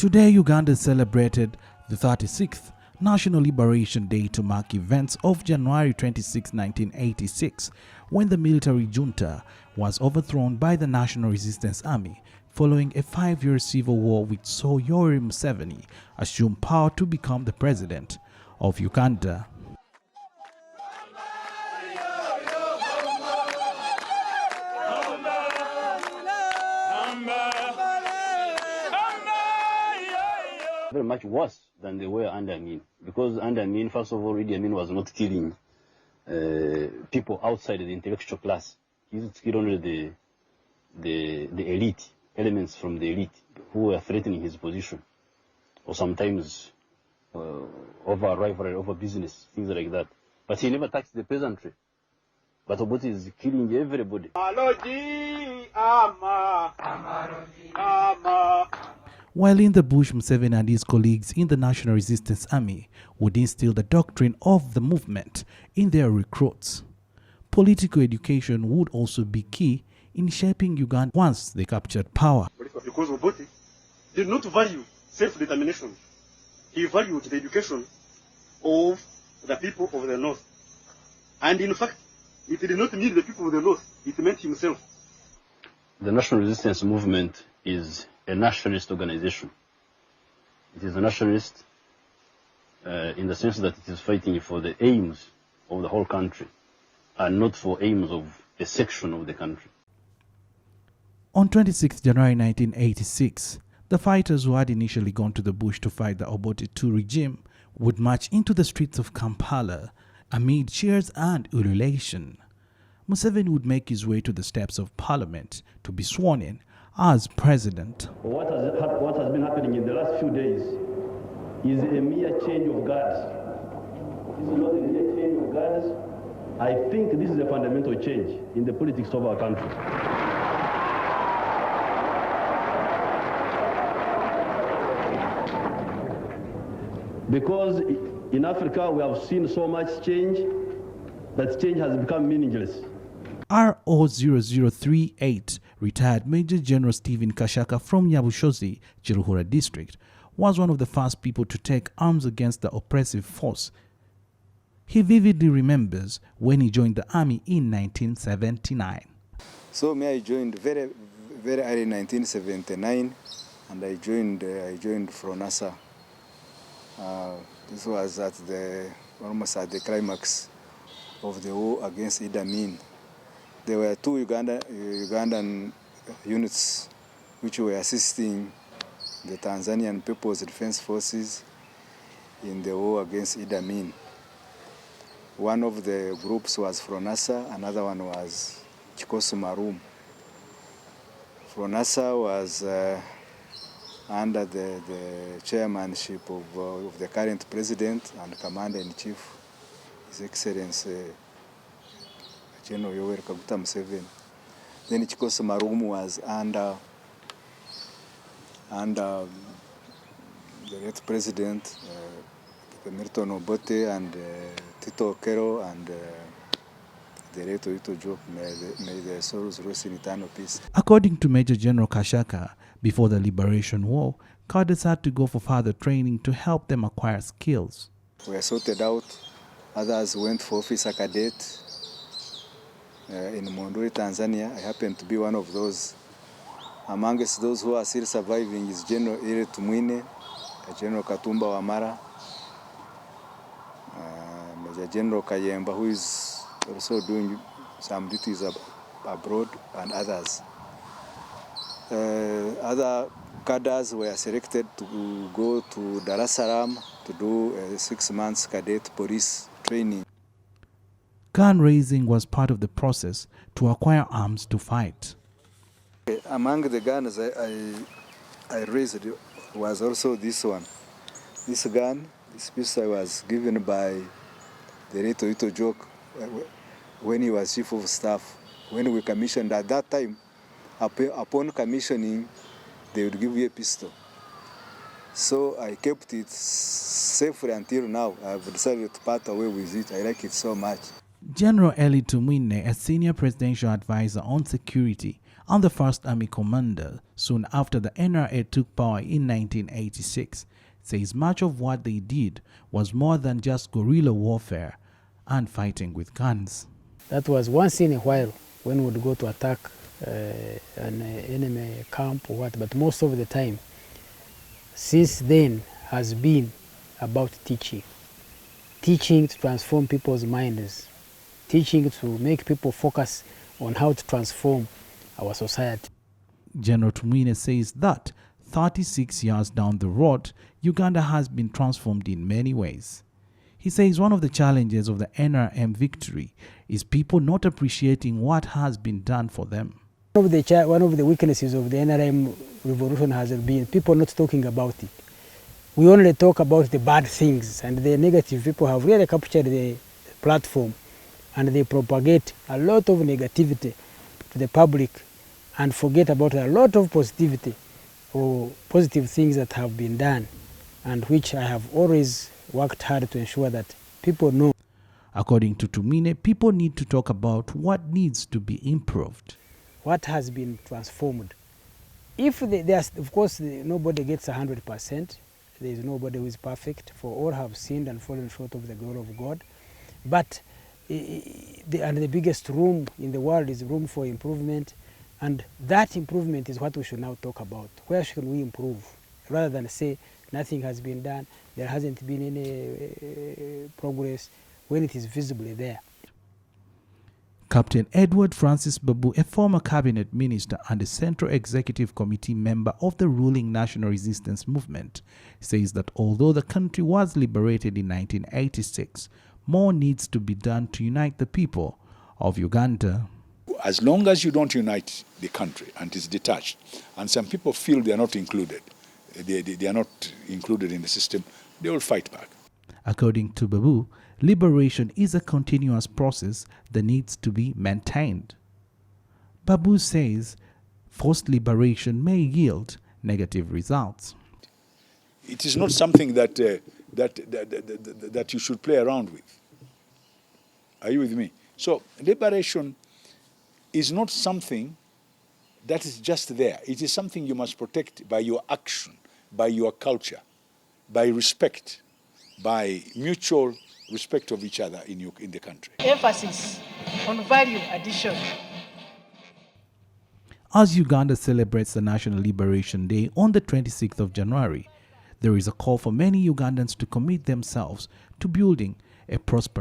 Today, Uganda celebrated the 36th National Liberation Day to mark events of January 26, 1986, when the military junta was overthrown by the National Resistance Army following a 5-year civil war which saw Yoweri Museveni assume power to become the president of Uganda. Very much worse than they were under Amin, because under Amin, first of all, Idi Amin was not killing people outside the intellectual class. He used to kill only the elite, elements from the elite who were threatening his position, or sometimes over rivalry, over business, things like that. But he never touched the peasantry. But Obote is killing everybody. While in the bush, Museveni and his colleagues in the National Resistance Army would instill the doctrine of the movement in their recruits. Political education would also be key in shaping Uganda once they captured power. Because Obote did not value self-determination. He valued the education of the people of the North. And in fact, it did not mean the people of the North, it meant himself. The National Resistance Movement is a nationalist organization. It is a nationalist in the sense that it is fighting for the aims of the whole country and not for aims of a section of the country. On 26 January 1986, the fighters who had initially gone to the bush to fight the Obote II regime would march into the streets of Kampala amid cheers and ululation. Museveni would make his way to the steps of parliament to be sworn in as president. What has been happening in the last few days is a mere change of guards. This is not a mere change of guards. I think this is a fundamental change in the politics of our country. Because in Africa we have seen so much change that change has become meaningless. RO0038, retired Major General Stephen Kashaka from Nyabushozi, Chiruhura district, was one of the first people to take arms against the oppressive force. He vividly remembers when he joined the army in 1979. So I joined very early in 1979, and I joined from NASA. This was almost at the climax of the war against Idi Amin. There were two Ugandan units which were assisting the Tanzanian People's Defense Forces in the war against Idi Amin. One of the groups was from NASA, another one was Chikosu Marum. Fronasa was under the chairmanship of the current president and commander-in-chief, His Excellency General Yoweri Museveni. Then Chikosu Marum was under the late president, Milton Obote, and Tito Okero, and the late Oito Job. May their souls rest in eternal peace. According to Major General Kashaka, before the Liberation War, cadets had to go for further training to help them acquire skills. We are sorted out. Others went for officer cadet in Monduli, Tanzania. I happen to be one of those. Amongst those who are still surviving is General Ire Tumwine, General Katumba Wamara, Major General Kayemba, who is also doing some duties abroad, and others. Other cadres were selected to go to Dar es Salaam to do 6 months cadet police training. Gun raising was part of the process to acquire arms to fight. Among the guns I raised was also this one. This gun, this pistol was given by the late Oito Job when he was chief of staff. When we commissioned at that time, upon commissioning, they would give you a pistol. So I kept it safely until now. I've decided to part away with it. I like it so much. General Eli Tumwine, a senior presidential advisor on security and the First Army commander soon after the NRA took power in 1986, says much of what they did was more than just guerrilla warfare and fighting with guns. That was once in a while when we would go to attack an enemy camp or what, but most of the time since then has been about teaching. Teaching to transform people's minds, teaching to make people focus on how to transform our society. General Tumwine says that 36 years down the road, Uganda has been transformed in many ways. He says one of the challenges of the NRM victory is people not appreciating what has been done for them. One of the weaknesses of the NRM revolution has been people not talking about it. We only talk about the bad things, and the negative people have really captured the platform, and they propagate a lot of negativity to the public and forget about a lot of positivity or positive things that have been done, and which I have always worked hard to ensure that people know. According to Tumwine, people need to talk about what needs to be improved. What has been transformed. If there's, of course, nobody gets 100%. There is nobody who is perfect, for all have sinned and fallen short of the glory of God. But the biggest room in the world is room for improvement, and that improvement is what we should now talk about. Where should we improve? Rather than say nothing has been done, there hasn't been any progress, when it is visibly there. Captain Edward Francis Babu, a former cabinet minister and a Central Executive Committee member of the ruling National Resistance Movement, says that although the country was liberated in 1986, more needs to be done to unite the people of Uganda. As long as you don't unite the country and it's detached, and some people feel they are not included, they are not included in the system, they will fight back. According to Babu, liberation is a continuous process that needs to be maintained. Babu says forced liberation may yield negative results. It is not something that you should play around with. Are you with me? So liberation is not something that is just there. It is something you must protect by your action, by your culture, by respect, by mutual respect of each other in the country. Emphasis on value addition. As Uganda celebrates the National Liberation Day on the 26th of January, there is a call for many Ugandans to commit themselves to building a prosperous